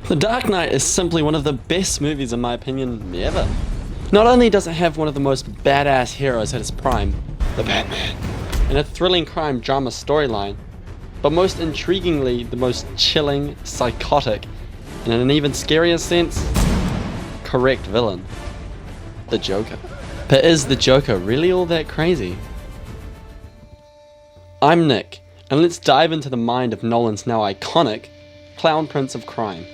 The Dark Knight is simply one of the best movies in my opinion ever. Not only does it have one of the most badass heroes at his prime, the Batman, and a thrilling crime drama storyline, but most intriguingly the most chilling, psychotic, and in an even scarier sense, correct villain, the Joker. But is the Joker really all that crazy? I'm Nick, and let's dive into the mind of Nolan's now iconic Clown Prince of Crime.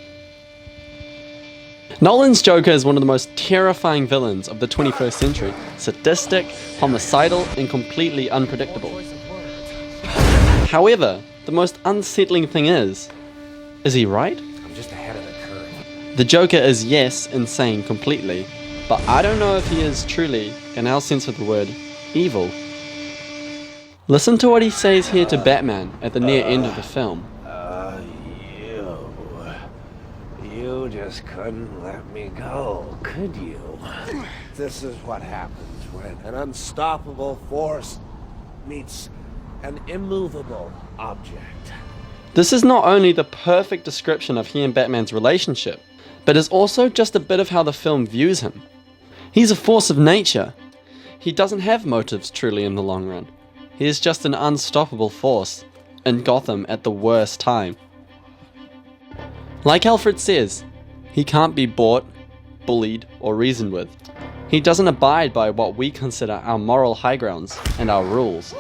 Nolan's Joker is one of the most terrifying villains of the 21st century, sadistic, homicidal, and completely unpredictable. However, the most unsettling thing is he right? I'm just ahead of the curve. The Joker is, yes, insane completely, but I don't know if he is truly, in our sense of the word, evil. Listen to what he says here to Batman at the near end of the film. You just couldn't let me go, could you? This is what happens when an unstoppable force meets an immovable object. This is not only the perfect description of he and Batman's relationship, but is also just a bit of how the film views him. He's a force of nature. He doesn't have motives truly in the long run. He is just an unstoppable force in Gotham at the worst time. Like Alfred says, he can't be bought, bullied, or reasoned with. He doesn't abide by what we consider our moral high grounds and our rules.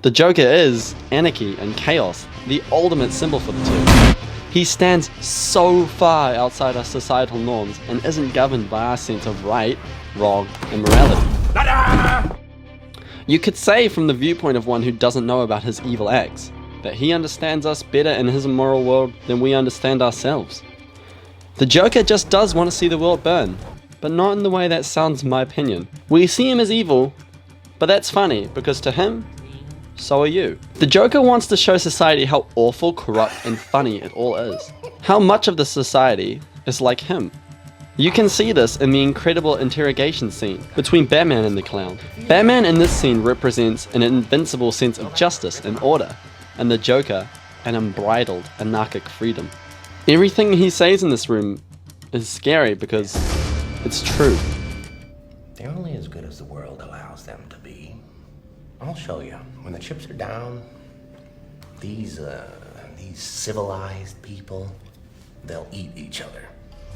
The Joker is anarchy and chaos, the ultimate symbol for the two. He stands so far outside our societal norms and isn't governed by our sense of right, wrong, and morality. You could say from the viewpoint of one who doesn't know about his evil acts, that he understands us better in his immoral world than we understand ourselves. The Joker just does want to see the world burn, but not in the way that sounds in my opinion. We see him as evil, but that's funny, because to him, so are you. The Joker wants to show society how awful, corrupt, and funny it all is. How much of the society is like him. You can see this in the incredible interrogation scene between Batman and the clown. Batman in this scene represents an invincible sense of justice and order, and the Joker, an unbridled, anarchic freedom. Everything he says in this room is scary because it's true. They're only as good as the world allows them to be. I'll show you. When the chips are down, these civilized people, they'll eat each other.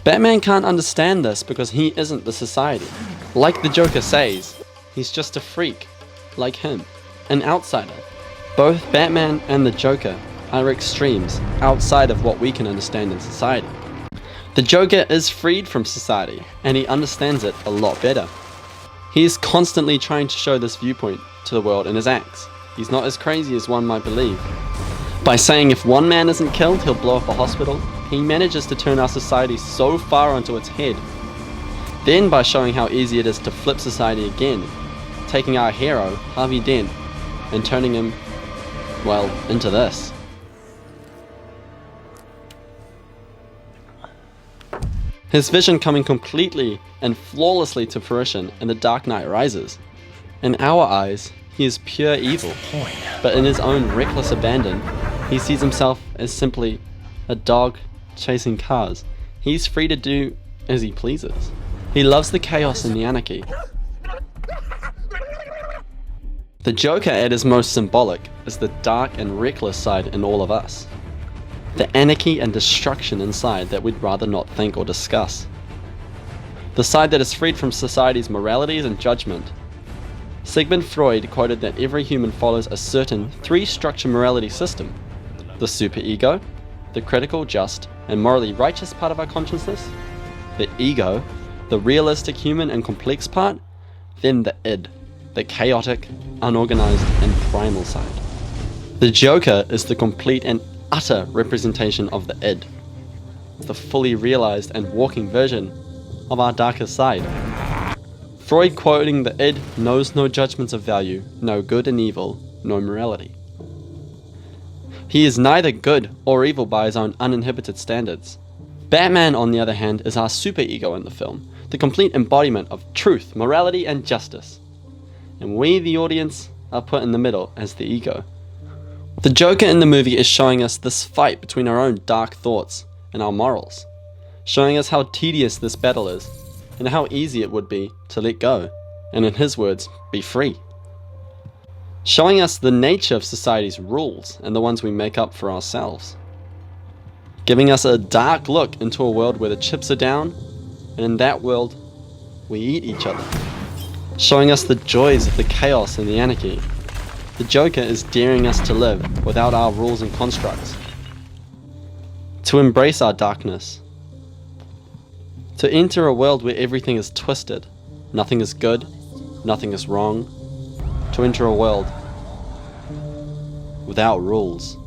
Batman can't understand this because he isn't the society. Like the Joker says, he's just a freak, like him, an outsider. Both Batman and the Joker are extremes outside of what we can understand in society. The Joker is freed from society, and he understands it a lot better. He is constantly trying to show this viewpoint to the world in his acts. He's not as crazy as one might believe. By saying if one man isn't killed, he'll blow up a hospital, he manages to turn our society so far onto its head. Then by showing how easy it is to flip society again, taking our hero, Harvey Dent, and turning him, well, into this. His vision coming completely and flawlessly to fruition in The Dark Knight Rises. In our eyes, he is pure evil, but in his own reckless abandon, he sees himself as simply a dog chasing cars. He's free to do as he pleases. He loves the chaos and the anarchy. The Joker at his most symbolic is the dark and reckless side in all of us. The anarchy and destruction inside that we'd rather not think or discuss. The side that is freed from society's moralities and judgment. Sigmund Freud quoted that every human follows a certain three-structure morality system: the superego, the critical, just, and morally righteous part of our consciousness, the ego, the realistic, human, and complex part, then the id, the chaotic, unorganized, and primal side. The Joker is the complete and utter representation of the id, the fully realized and walking version of our darkest side. Freud quoting the id knows no judgments of value, no good and evil, no morality. He is neither good or evil by his own uninhibited standards. Batman, on the other hand, is our superego in the film, the complete embodiment of truth, morality, and justice. And we, the audience, are put in the middle as the ego. The Joker in the movie is showing us this fight between our own dark thoughts and our morals, showing us how tedious this battle is, and how easy it would be to let go, and in his words, be free. Showing us the nature of society's rules and the ones we make up for ourselves. Giving us a dark look into a world where the chips are down, and in that world, we eat each other. Showing us the joys of the chaos and the anarchy. The Joker is daring us to live without our rules and constructs. To embrace our darkness. To enter a world where everything is twisted, nothing is good, nothing is wrong. To enter a world without rules.